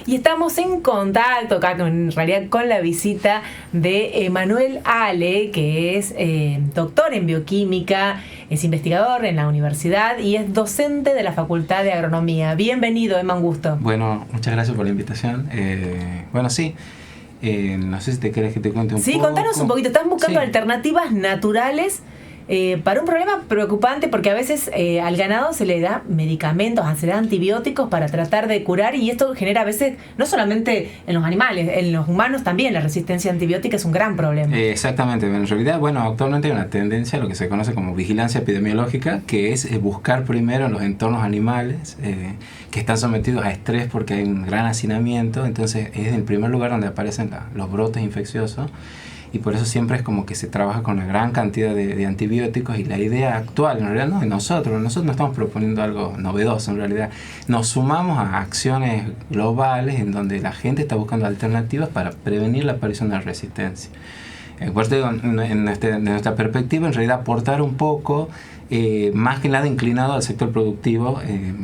Y estamos en contacto acá en realidad con la visita de Emanuel Ale, que es doctor en bioquímica, es investigador en la universidad y es docente de la Facultad de Agronomía. Bienvenido, Emma, un gusto. Bueno, muchas gracias por la invitación. Bueno, sí, no sé si te querés que te cuente un poco. Sí, contanos un poquito. Estás buscando alternativas naturales para un problema preocupante, porque a veces al ganado se le da medicamentos, se le da antibióticos para tratar de curar, y esto genera a veces, no solamente en los animales, en los humanos también, la resistencia antibiótica es un gran problema. Exactamente, en realidad, bueno, actualmente hay una tendencia a lo que se conoce como vigilancia epidemiológica, que es buscar primero en los entornos animales que están sometidos a estrés porque hay un gran hacinamiento, entonces es el primer lugar donde aparecen los brotes infecciosos. Y por eso siempre es como que se trabaja con una gran cantidad de antibióticos, y la idea actual, en realidad no de nosotros no estamos proponiendo algo novedoso, en realidad nos sumamos a acciones globales en donde la gente está buscando alternativas para prevenir la aparición de la resistencia. Por eso digo, en nuestra perspectiva, en realidad aportar un poco, más que nada inclinado al sector productivo,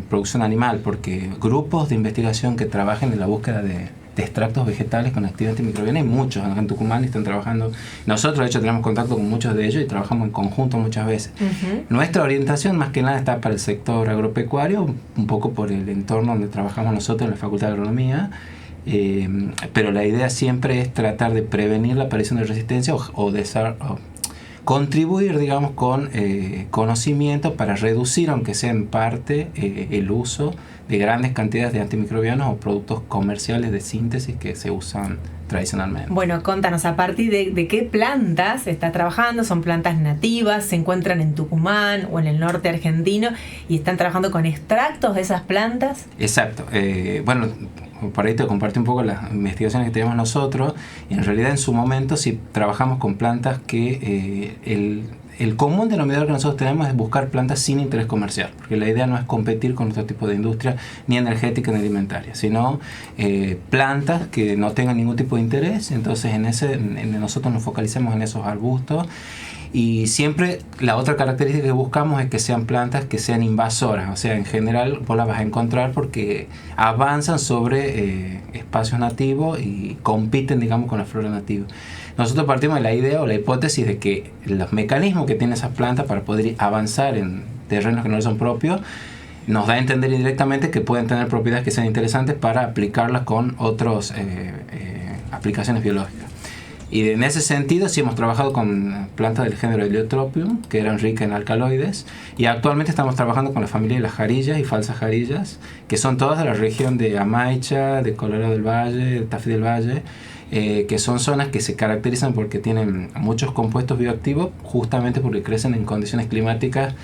producción animal, porque grupos de investigación que trabajen en la búsqueda de extractos vegetales con actividad antimicrobiana hay muchos en Tucumán, y están trabajando. Nosotros de hecho tenemos contacto con muchos de ellos y trabajamos en conjunto muchas veces. Nuestra orientación más que nada está para el sector agropecuario, un poco por el entorno donde trabajamos nosotros en la Facultad de Agronomía, pero la idea siempre es tratar de prevenir la aparición de resistencia o contribuir, digamos, con conocimiento para reducir, aunque sea en parte, el uso de grandes cantidades de antimicrobianos o productos comerciales de síntesis que se usan tradicionalmente. Bueno, contanos, ¿a partir de qué plantas estás trabajando? ¿Son plantas nativas? ¿Se encuentran en Tucumán o en el norte argentino? ¿Y están trabajando con extractos de esas plantas? Exacto. Bueno, por ahí te compartí un poco las investigaciones que tenemos nosotros. En realidad, en su momento, sí trabajamos con plantas que el común denominador que nosotros tenemos es buscar plantas sin interés comercial, porque la idea no es competir con otro tipo de industria, ni energética ni alimentaria, sino plantas que no tengan ningún tipo de interés. Entonces, nosotros nos focalizamos en esos arbustos. Y siempre la otra característica que buscamos es que sean plantas que sean invasoras, o sea, en general vos las vas a encontrar porque avanzan sobre espacios nativos y compiten, digamos, con la flora nativa. Nosotros partimos de la idea o la hipótesis de que los mecanismos que tienen esas plantas para poder avanzar en terrenos que no les son propios nos da a entender indirectamente que pueden tener propiedades que sean interesantes para aplicarlas con otras aplicaciones biológicas. Y en ese sentido sí hemos trabajado con plantas del género Heliotropium, que eran ricas en alcaloides, y actualmente estamos trabajando con la familia de las jarillas y falsas jarillas, que son todas de la región de Amaicha, de Colorado del Valle, de Tafí del Valle, que son zonas que se caracterizan porque tienen muchos compuestos bioactivos, justamente porque crecen en condiciones climáticas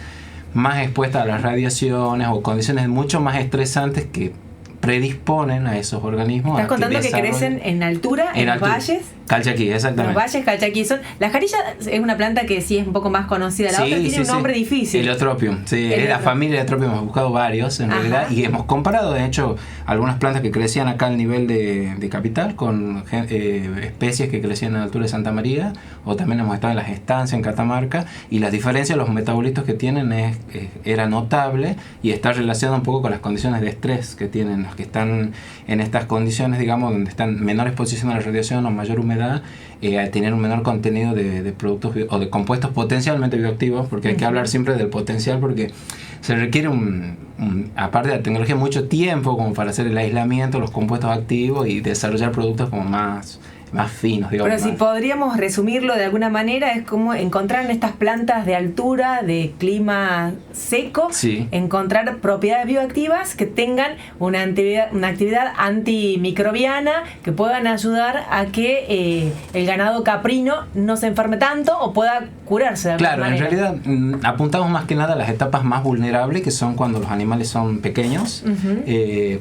más expuestas a las radiaciones o condiciones mucho más estresantes que predisponen a esos organismos. ¿Estás contando que crecen en altura, en los valles? Calchaquí, exactamente. Los valles calchaquí son... La jarilla es una planta que sí es un poco más conocida. La otra tiene un nombre difícil. Heliotropium. Sí, es la familia Heliotropium. Hemos buscado varios, en realidad, y hemos comparado, de hecho, algunas plantas que crecían acá al nivel de capital con especies que crecían en la altura de Santa María, o también hemos estado en las estancias en Catamarca, y las diferencias, los metabolitos que tienen era notable, y está relacionado un poco con las condiciones de estrés que tienen los que están en estas condiciones, digamos, donde están menor exposición a la radiación o mayor humedad, al tener un menor contenido de productos o de compuestos potencialmente bioactivos, porque hay que hablar siempre del potencial, porque se requiere aparte de la tecnología, mucho tiempo como para hacer el aislamiento, los compuestos activos y desarrollar productos como más finos, digamos. Pero si podríamos resumirlo de alguna manera, es como encontrar en estas plantas de altura, de clima seco, encontrar propiedades bioactivas que tengan una actividad antimicrobiana, que puedan ayudar a que el ganado caprino no se enferme tanto o pueda curarse de alguna manera. En realidad apuntamos más que nada a las etapas más vulnerables, que son cuando los animales son pequeños,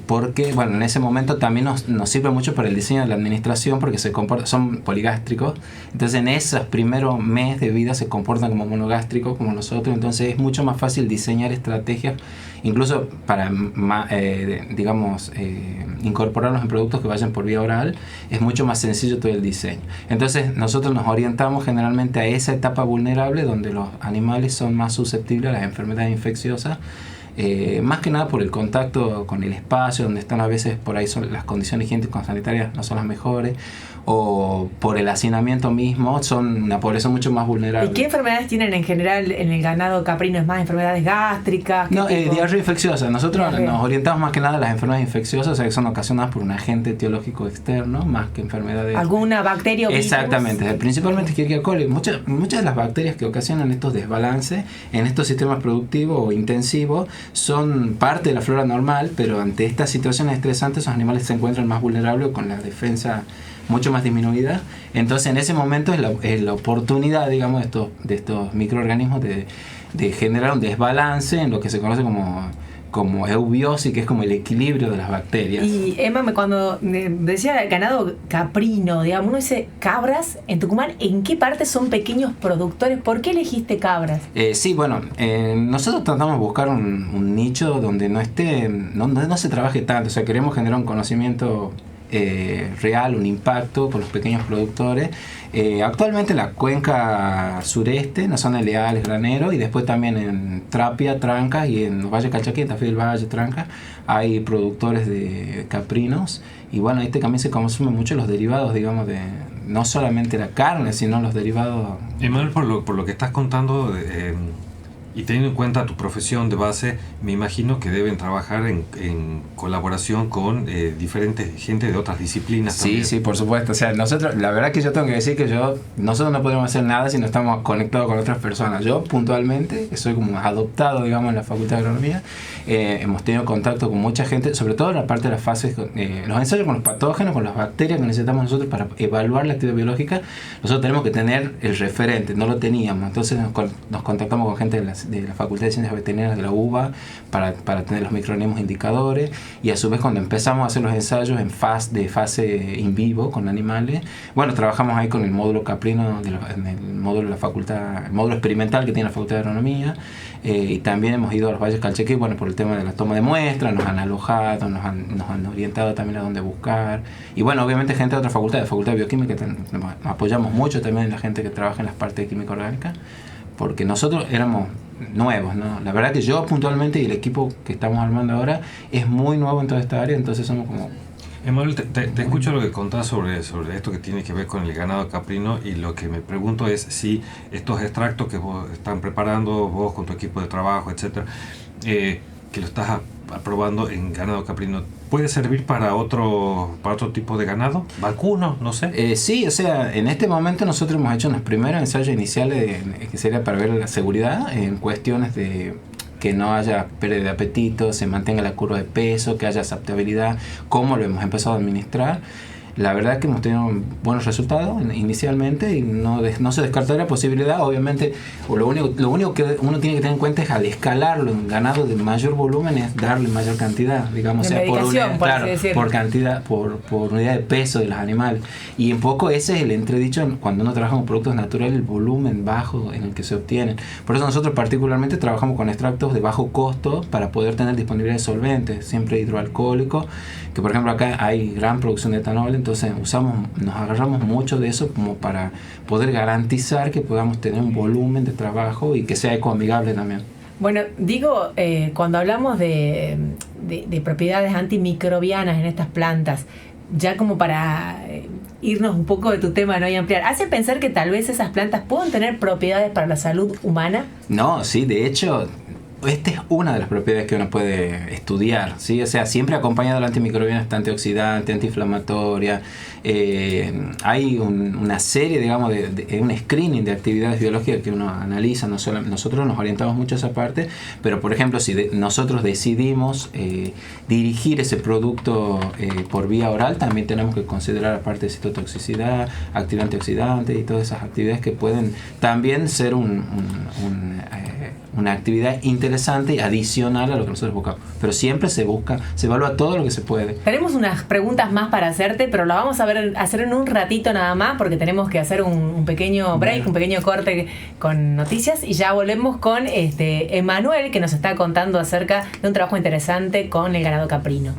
porque bueno, en ese momento también nos sirve mucho para el diseño de la administración, porque se son poligástricos, entonces en esos primeros meses de vida se comportan como monogástricos, como nosotros, entonces es mucho más fácil diseñar estrategias, incluso para, incorporarlos en productos que vayan por vía oral, es mucho más sencillo todo el diseño. Entonces nosotros nos orientamos generalmente a esa etapa vulnerable donde los animales son más susceptibles a las enfermedades infecciosas, más que nada por el contacto con el espacio donde están. A veces por ahí las condiciones higiénico-sanitarias no son las mejores, o por el hacinamiento mismo, son una población mucho más vulnerable. ¿Y qué enfermedades tienen en general en el ganado caprino? ¿Es más enfermedades gástricas? No, diarrea infecciosa. Nosotros nos orientamos más que nada a las enfermedades infecciosas, o sea, que son ocasionadas por un agente etiológico externo, más que enfermedades... ¿Alguna bacteria o virus? Exactamente, principalmente Escherichia coli. Muchas de las bacterias que ocasionan estos desbalances en estos sistemas productivos o intensivos son parte de la flora normal, pero ante estas situaciones estresantes esos animales se encuentran más vulnerables, con la defensa mucho más disminuida. Entonces en ese momento es la oportunidad, digamos, de estos microorganismos de generar un desbalance en lo que se conoce como eubiosis, que es como el equilibrio de las bacterias. Y Emma, cuando decía ganado caprino, digamos, uno dice cabras en Tucumán, ¿en qué parte son pequeños productores? ¿Por qué elegiste cabras? Sí, bueno, nosotros tratamos de buscar un nicho donde no se trabaje tanto, o sea, queremos generar un conocimiento real, un impacto con los pequeños productores. Actualmente en la cuenca sureste, en la zona de Leales, Granero, y después también en Trapia, Trancas, y en los Valles Calchaquí, Tafí del Valle, Trancas, hay productores de caprinos. Y bueno, ahí también se consumen mucho los derivados, digamos, de no solamente la carne, sino los derivados. Emanuel, por lo que estás contando, y teniendo en cuenta tu profesión de base, me imagino que deben trabajar en colaboración con diferentes gente de otras disciplinas también. Sí, por supuesto. O sea, nosotros, la verdad que yo tengo que decir que nosotros no podemos hacer nada si no estamos conectados con otras personas. Yo, puntualmente, que soy como adoptado, digamos, en la Facultad de Agronomía, hemos tenido contacto con mucha gente, sobre todo en la parte de las fases, los ensayos con los patógenos, con las bacterias que necesitamos nosotros para evaluar la actividad biológica. Nosotros tenemos que tener el referente, no lo teníamos. Entonces nos contactamos con gente de la Facultad de Ciencias Veterinarias de la UBA para tener los microorganismos indicadores, y a su vez cuando empezamos a hacer los ensayos en fase in vivo con animales, bueno, trabajamos ahí con el módulo caprino en el módulo de la facultad, el módulo experimental que tiene la Facultad de Agronomía, y también hemos ido a los Valles Calchaquí, bueno, por el tema de la toma de muestras, nos han alojado, nos han orientado también a dónde buscar, y bueno, obviamente gente de otra facultad, de Facultad de Bioquímica, apoyamos mucho también a la gente que trabaja en las partes de química orgánica, porque nosotros éramos nuevos, ¿no? La verdad que yo puntualmente y el equipo que estamos armando ahora es muy nuevo en toda esta área, entonces somos como... Emanuel, te escucho lo que contás sobre esto que tiene que ver con el ganado caprino, y lo que me pregunto es si estos extractos que vos están preparando, vos con tu equipo de trabajo, etcétera, que lo estás aprobando en ganado caprino, ¿puede servir para otro tipo de ganado? ¿Vacuno? No sé. Sí, o sea, en este momento nosotros hemos hecho unos primeros ensayos iniciales que sería para ver la seguridad en cuestiones de que no haya pérdida de apetito, se mantenga la curva de peso, que haya aceptabilidad, cómo lo hemos empezado a administrar. La verdad es que hemos tenido buenos resultados inicialmente, y no se descarta la posibilidad. Obviamente, lo único que uno tiene que tener en cuenta es, al escalarlo en ganado de mayor volumen, es darle mayor cantidad, digamos, de por cantidad, por unidad de peso de los animales. Y un poco ese es el entredicho cuando uno trabaja con productos naturales, el volumen bajo en el que se obtienen. Por eso nosotros particularmente trabajamos con extractos de bajo costo para poder tener disponibilidad de solventes, siempre hidroalcohólicos, que por ejemplo acá hay gran producción de etanol, entonces nos agarramos mucho de eso como para poder garantizar que podamos tener un volumen de trabajo y que sea ecoamigable también. Bueno, digo, cuando hablamos de propiedades antimicrobianas en estas plantas, ya como para irnos un poco de tu tema, ¿no? Y ampliar, ¿hace pensar que tal vez esas plantas puedan tener propiedades para la salud humana? No, sí, de hecho... Esta es una de las propiedades que uno puede estudiar, ¿sí? O sea, siempre acompañado de la antimicrobiana, está antioxidante, antiinflamatoria. Hay una serie, digamos, de un screening de actividades biológicas que uno analiza. Nosotros nos orientamos mucho a esa parte, pero por ejemplo, si nosotros decidimos dirigir ese producto por vía oral, también tenemos que considerar, aparte de citotoxicidad, actividad antioxidante y todas esas actividades que pueden también ser una actividad interesante interesante y adicional a lo que nosotros buscamos. Pero siempre se evalúa todo lo que se puede. Tenemos unas preguntas más para hacerte, pero las vamos a hacer en un ratito nada más, porque tenemos que hacer un pequeño break, un pequeño corte con noticias, y ya volvemos con Emanuel, que nos está contando acerca de un trabajo interesante con el ganado caprino.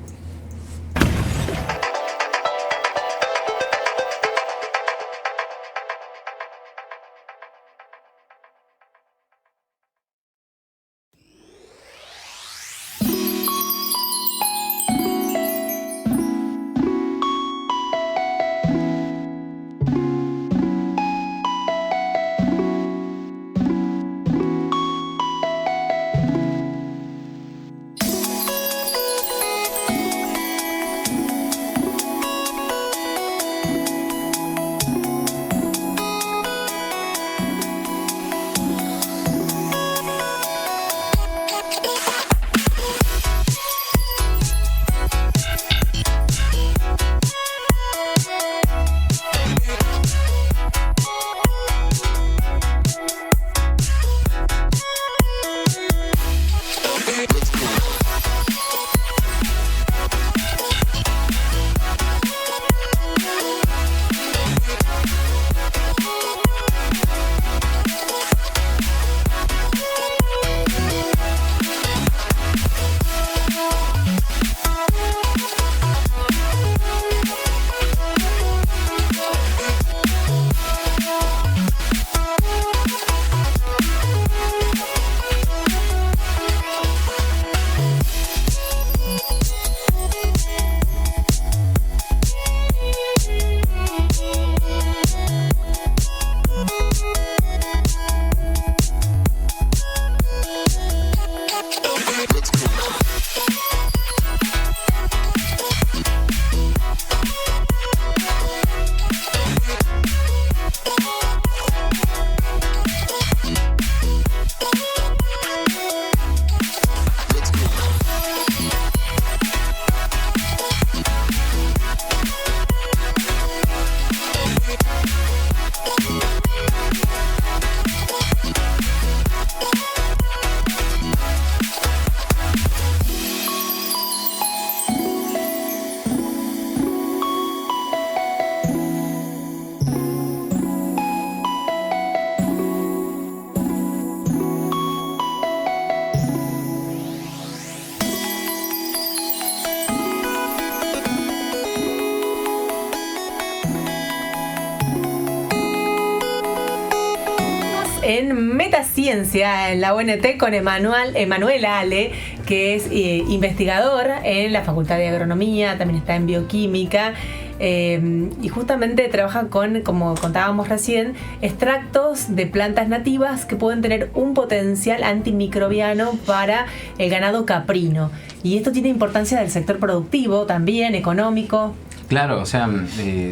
En Metaciencia, en la UNT, con Emanuel Ale, que es investigador en la Facultad de Agronomía, también está en Bioquímica, y justamente trabaja con, como contábamos recién, extractos de plantas nativas que pueden tener un potencial antimicrobiano para el ganado caprino. Y esto tiene importancia del sector productivo, también económico. Claro, o sea,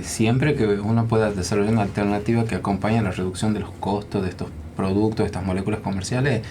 siempre que uno pueda desarrollar una alternativa que acompañe a la reducción de los costos de estos productos, de estas moléculas comerciales,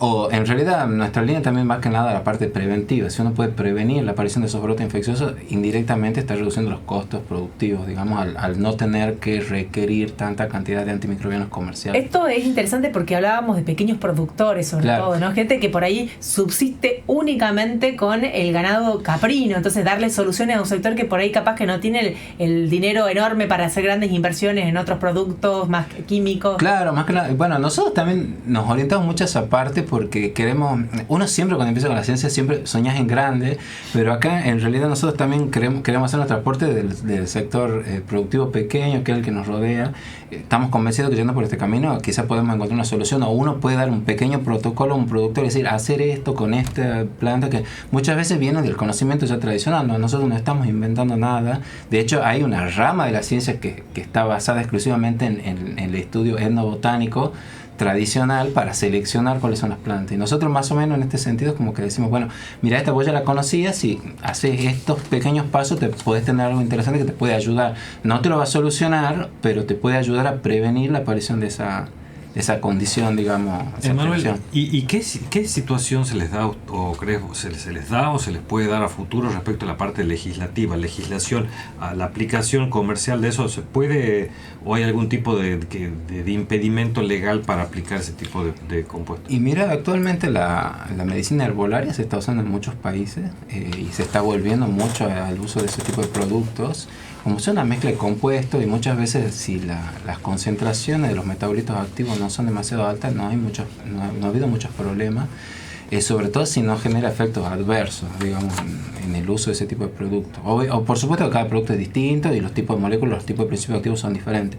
o en realidad nuestra línea también más que nada la parte preventiva. Si uno puede prevenir la aparición de esos brotes infecciosos, indirectamente está reduciendo los costos productivos, digamos, al no tener que requerir tanta cantidad de antimicrobianos comerciales. Esto es interesante porque hablábamos de pequeños productores, sobre todo, ¿no? Gente que por ahí subsiste únicamente con el ganado caprino. Entonces, darle soluciones a un sector que por ahí capaz que no tiene el dinero enorme para hacer grandes inversiones en otros productos más químicos. Claro, más que nada. Bueno, nosotros también nos orientamos mucho a esa parte porque queremos, uno siempre cuando empieza con la ciencia siempre soñás en grande, pero acá en realidad nosotros también queremos hacer nuestro aporte del sector productivo pequeño, que es el que nos rodea. Estamos convencidos que yendo por este camino quizás podemos encontrar una solución, o uno puede dar un pequeño protocolo a un productor y decir, hacer esto con esta planta, que muchas veces viene del conocimiento ya tradicional. ¿No? Nosotros no estamos inventando nada. De hecho, hay una rama de la ciencia que está basada exclusivamente en el estudio etnobotánico tradicional para seleccionar cuáles son las plantas. Y nosotros más o menos en este sentido es como que decimos, bueno, mira, esta vos ya la conocías, si haces estos pequeños pasos te puedes tener algo interesante que te puede ayudar. No te lo va a solucionar, pero te puede ayudar a prevenir la aparición de esa condición, digamos. Emanuel, ¿y qué situación se les da o crees se les da o se les puede dar a futuro respecto a la parte legislativa, legislación, a la aplicación comercial de eso? ¿Se puede o hay algún tipo de impedimento legal para aplicar ese tipo de compuestos? Y mira, actualmente la medicina herbolaria se está usando en muchos países y se está volviendo mucho al uso de ese tipo de productos. Como es una mezcla de compuestos y muchas veces si las concentraciones de los metabolitos activos no son demasiado altas, no ha habido muchos problemas, sobre todo si no genera efectos adversos, digamos, en el uso de ese tipo de productos. O por supuesto que cada producto es distinto y los tipos de moléculas, los tipos de principios activos son diferentes,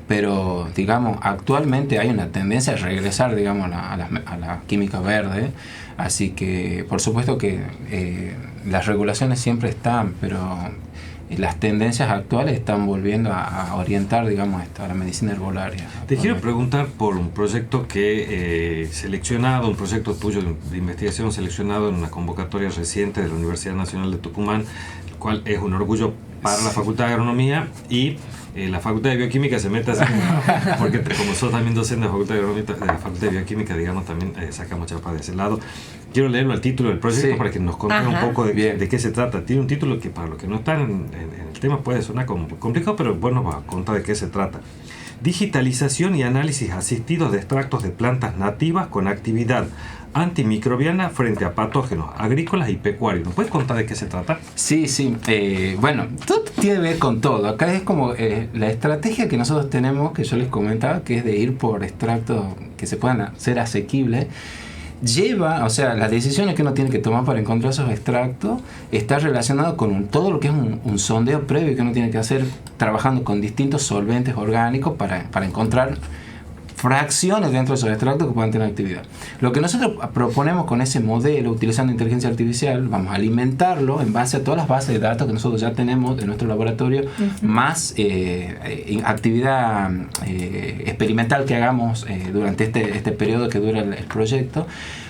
pero digamos, actualmente hay una tendencia a regresar, digamos, a la química verde, así que por supuesto que las regulaciones siempre están, pero las tendencias actuales están volviendo a orientar, digamos, a la medicina herbolaria. Te quiero preguntar por un proyecto que seleccionado, un proyecto tuyo de investigación seleccionado en una convocatoria reciente de la Universidad Nacional de Tucumán, el cual es un orgullo para la Facultad de Agronomía y la Facultad de Bioquímica se mete así, porque como sos también docente de la Facultad de Agronomía, de la Facultad de Bioquímica, digamos, también sacamos chapa de ese lado. Quiero leerlo al título del proyecto para que nos conten un poco de qué se trata. Tiene un título que para los que no están en el tema puede sonar como complicado, pero bueno, va a contar de qué se trata. Digitalización y análisis asistidos de extractos de plantas nativas con actividad antimicrobiana frente a patógenos agrícolas y pecuarios. ¿Nos puedes contar de qué se trata? Sí. Bueno, todo tiene que ver con todo. Acá es como la estrategia que nosotros tenemos, que yo les comentaba, que es de ir por extractos que se puedan hacer asequibles. Las decisiones que uno tiene que tomar para encontrar esos extractos está relacionado con todo lo que es un sondeo previo que uno tiene que hacer trabajando con distintos solventes orgánicos para encontrar fracciones dentro de esos extractos que puedan tener actividad. Lo que nosotros proponemos con ese modelo, utilizando inteligencia artificial, vamos a alimentarlo en base a todas las bases de datos que nosotros ya tenemos de nuestro laboratorio, más actividad experimental que hagamos durante este periodo que dura el proyecto,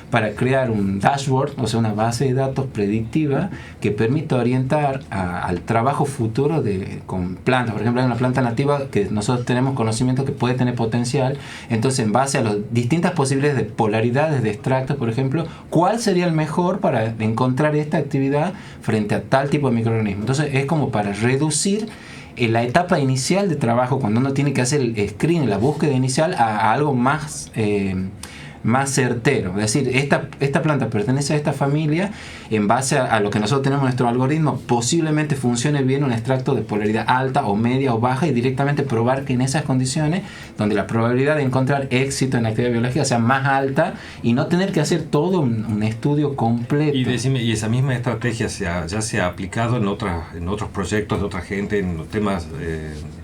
para crear un dashboard, o sea, una base de datos predictiva que permita orientar al trabajo futuro con plantas. Por ejemplo, hay una planta nativa que nosotros tenemos conocimiento que puede tener potencial, entonces en base a las distintas posibilidades de polaridades de extractos, por ejemplo, ¿cuál sería el mejor para encontrar esta actividad frente a tal tipo de microorganismo? Entonces es como para reducir en la etapa inicial de trabajo, cuando uno tiene que hacer el screen, la búsqueda inicial, a algo más certero. Es decir, esta planta pertenece a esta familia, en base a lo que nosotros tenemos en nuestro algoritmo, posiblemente funcione bien un extracto de polaridad alta o media o baja, y directamente probar que en esas condiciones, donde la probabilidad de encontrar éxito en la actividad biológica sea más alta, y no tener que hacer todo un estudio completo. Y decime, ¿y esa misma estrategia ya se ha aplicado en otros proyectos de otra gente, en temas,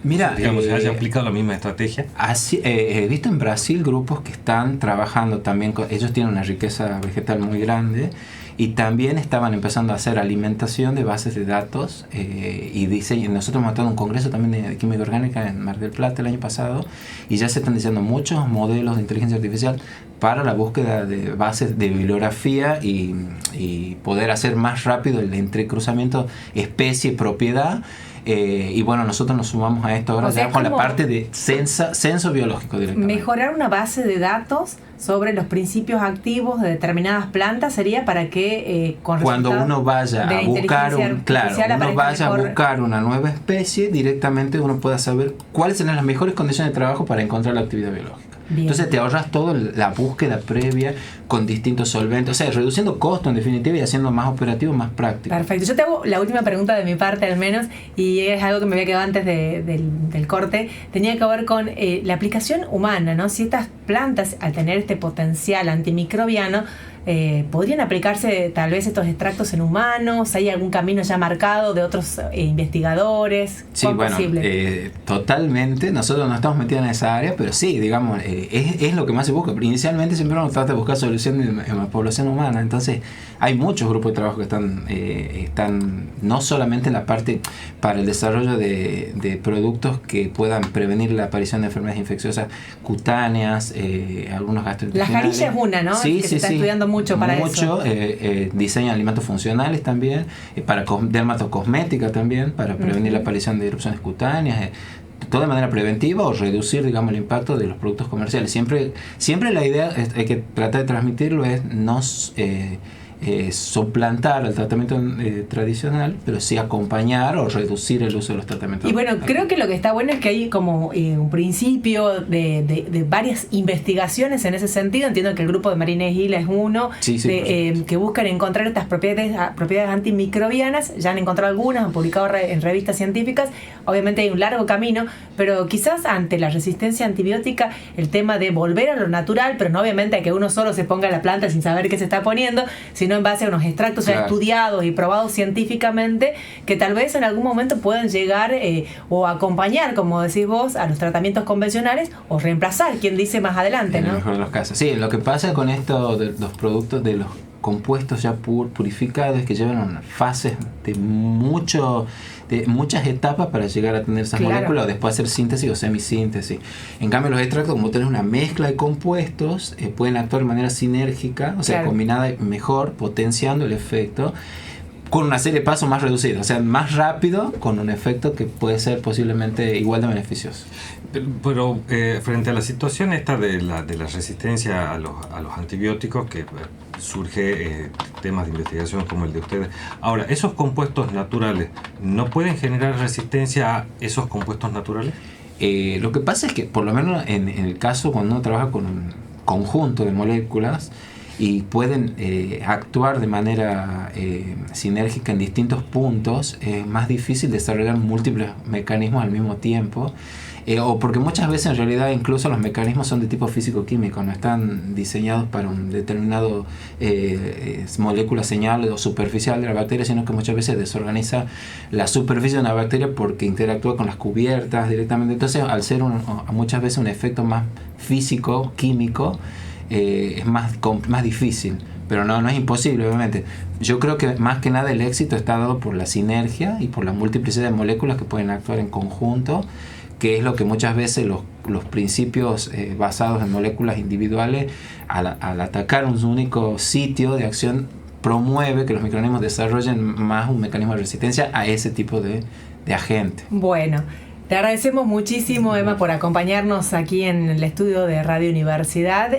digamos, se haya aplicado la misma estrategia? He visto en Brasil grupos que están trabajando también ellos tienen una riqueza vegetal muy grande, y también estaban empezando a hacer alimentación de bases de datos y diseño. Nosotros hemos estado en un congreso también de química orgánica en Mar del Plata el año pasado, y ya se están diseñando muchos modelos de inteligencia artificial para la búsqueda de bases de bibliografía y poder hacer más rápido el entrecruzamiento especie-propiedad. Y bueno, nosotros nos sumamos a esto ahora ya con la parte de censo biológico directamente. Mejorar una base de datos sobre los principios activos de determinadas plantas sería para que cuando uno vaya a buscar una nueva especie, directamente uno pueda saber cuáles son las mejores condiciones de trabajo para encontrar la actividad biológica. Bien. Entonces te ahorras toda la búsqueda previa con distintos solventes, o sea, reduciendo costos en definitiva y haciendo más operativo, más práctico. Perfecto. Yo te hago la última pregunta de mi parte al menos, y es algo que me había quedado antes del corte. Tenía que ver con la aplicación humana, ¿no? Si estas plantas, al tener este potencial antimicrobiano, ¿podrían aplicarse tal vez estos extractos en humanos? ¿Hay algún camino ya marcado de otros investigadores? Sí, bueno, totalmente. Nosotros no estamos metidos en esa área, pero sí, digamos, es lo que más se busca. Inicialmente siempre uno trata de buscar soluciones en la población humana, entonces hay muchos grupos de trabajo que están no solamente en la parte para el desarrollo de productos que puedan prevenir la aparición de enfermedades infecciosas cutáneas, algunos gastrointestinales. La jarilla es una, ¿no? Sí, que se está estudiando mucho para eso. Diseño de alimentos funcionales también, para dermatocosmética también, para prevenir la aparición de erupciones cutáneas. todo de manera preventiva o reducir, digamos, el impacto de los productos comerciales. Siempre la idea hay que tratar de transmitirlo es no suplantar el tratamiento tradicional, pero sí acompañar o reducir el uso de los tratamientos. Y bueno, creo que lo que está bueno es que hay como un principio de varias investigaciones en ese sentido. Entiendo que el grupo de Marina Gila es uno, que buscan encontrar estas propiedades antimicrobianas. Ya han encontrado algunas, han publicado en revistas científicas. Obviamente hay un largo camino, pero quizás ante la resistencia antibiótica, el tema de volver a lo natural, pero no obviamente a que uno solo se ponga la planta sin saber qué se está poniendo, sino en base a unos extractos ya estudiados y probados científicamente, que tal vez en algún momento puedan llegar o acompañar, como decís vos, a los tratamientos convencionales o reemplazar, quien dice más adelante, ¿no? En el mejor de los casos. Sí, lo que pasa con esto de los productos, de los compuestos ya purificados, es que llevan fases de muchas etapas para llegar a tener esas moléculas o después hacer síntesis o semisíntesis. En cambio, los extractos, como tenés una mezcla de compuestos, pueden actuar de manera sinérgica, o sea, combinada mejor, potenciando el efecto con una serie de pasos más reducidos, o sea, más rápido, con un efecto que puede ser posiblemente igual de beneficioso. Pero frente a la situación esta de la resistencia a los antibióticos, que surge temas de investigación como el de ustedes. Ahora, ¿esos compuestos naturales no pueden generar resistencia a esos compuestos naturales? Lo que pasa es que, por lo menos en el caso cuando uno trabaja con un conjunto de moléculas y pueden actuar de manera sinérgica en distintos puntos, es más difícil desarrollar múltiples mecanismos al mismo tiempo. O porque muchas veces en realidad incluso los mecanismos son de tipo físico-químico, no están diseñados para un determinado molécula señal o superficial de la bacteria, sino que muchas veces desorganiza la superficie de una bacteria porque interactúa con las cubiertas directamente. Entonces, al ser muchas veces un efecto más físico-químico, es más difícil. Pero no es imposible, obviamente. Yo creo que más que nada el éxito está dado por la sinergia y por la multiplicidad de moléculas que pueden actuar en conjunto, que es lo que muchas veces los principios basados en moléculas individuales, al atacar un único sitio de acción, promueve que los microorganismos desarrollen más un mecanismo de resistencia a ese tipo de agente. Bueno, te agradecemos muchísimo, Emma, por acompañarnos aquí en el estudio de Radio Universidad.